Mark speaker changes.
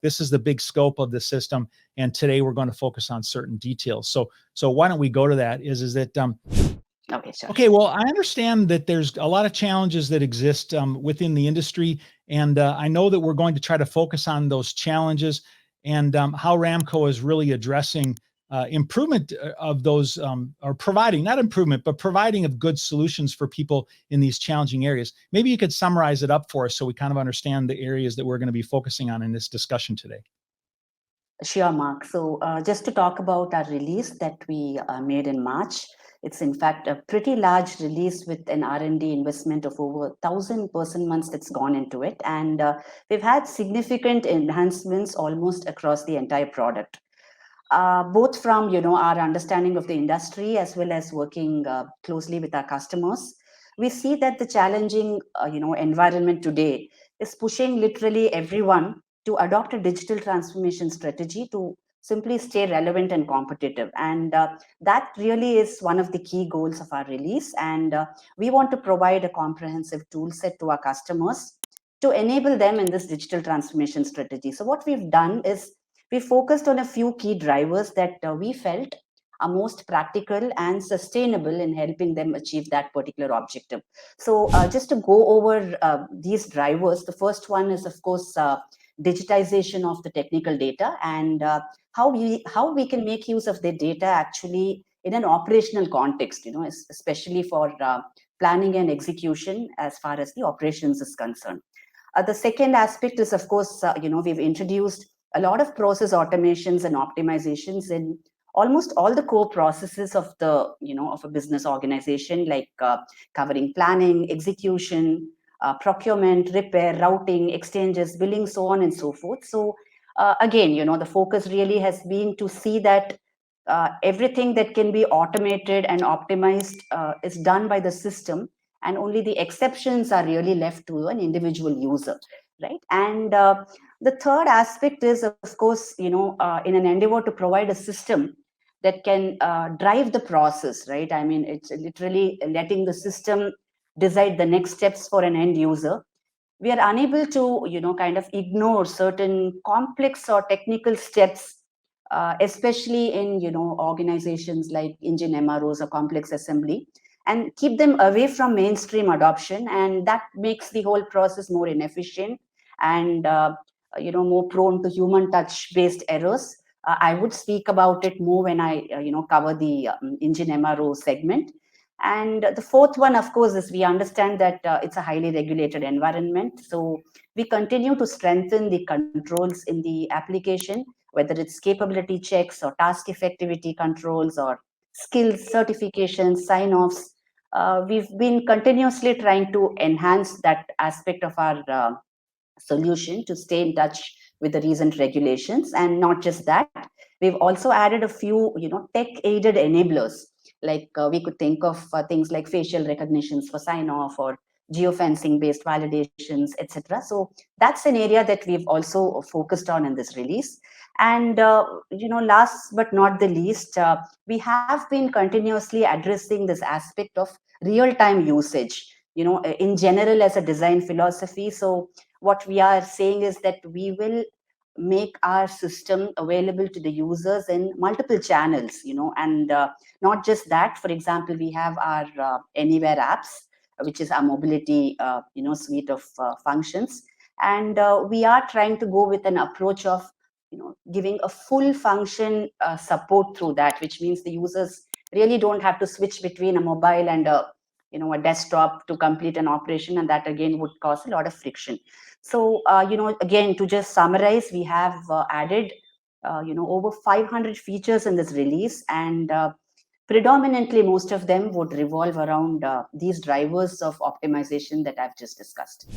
Speaker 1: this is the big scope of the system, and today we're going to focus on certain details. So why don't we go to that? Is that
Speaker 2: Okay, sure.
Speaker 1: Okay, well, I understand that there's a lot of challenges that exist within the industry, and I know that we're going to try to focus on those challenges and how Ramco is really addressing improvement of those, or providing, not improvement, but providing of good solutions for people in these challenging areas. Maybe you could summarize it up for us so we kind of understand the areas that we're going to be focusing on in this discussion today.
Speaker 2: Sure, Mark. So just to talk about our release that we made in March, it's in fact a pretty large release with an R&D investment of over 1,000 person months that's gone into it. And we've had significant enhancements almost across the entire product. Both from our understanding of the industry as well as working closely with our customers, we see that the challenging environment today is pushing literally everyone to adopt a digital transformation strategy to simply stay relevant and competitive. And that really is one of the key goals of our release. And we want to provide a comprehensive tool set to our customers to enable them in this digital transformation strategy. So what we've done is we focused on a few key drivers that we felt are most practical and sustainable in helping them achieve that particular objective. So just to go over these drivers, the first one is, of course, digitization of the technical data and how we can make use of the data actually in an operational context, especially for planning and execution as far as the operations is concerned. The second aspect is, of course, we've introduced a lot of process automations and optimizations in almost all the core processes of the of a business organization, like covering planning, execution, procurement, repair, routing, exchanges, billing, so on and so forth. So again, the focus really has been to see that everything that can be automated and optimized is done by the system, and only the exceptions are really left to an individual user, right? And the third aspect is, of course, in an endeavor to provide a system that can drive the process, right? I mean, it's literally letting the system decide the next steps for an end user. We are unable to, kind of ignore certain complex or technical steps, especially in, organizations like engine MROs or complex assembly, and keep them away from mainstream adoption. And that makes the whole process more inefficient and, more prone to human touch-based errors. I would speak about it more when I, cover the engine MRO segment. And the fourth one, of course, is we understand that it's a highly regulated environment. So we continue to strengthen the controls in the application, whether it's capability checks or task effectivity controls or skills certifications, sign-offs. We've been continuously trying to enhance that aspect of our solution to stay in touch with the recent regulations. And not just that, we've also added a few, tech-aided enablers. Like we could think of things like facial recognitions for sign-off or geofencing-based validations, etc. So that's an area that we've also focused on in this release. And last but not the least, we have been continuously addressing this aspect of real-time usage, in general as a design philosophy. So what we are saying is that we will make our system available to the users in multiple channels, and not just that. For example, we have our Anywhere apps, which is our mobility, suite of functions. And we are trying to go with an approach of, giving a full function support through that, which means the users really don't have to switch between a mobile and a desktop to complete an operation, and that again would cause a lot of friction. So, again, to just summarize, we have added, over 500 features in this release, and predominantly most of them would revolve around these drivers of optimization that I've just discussed.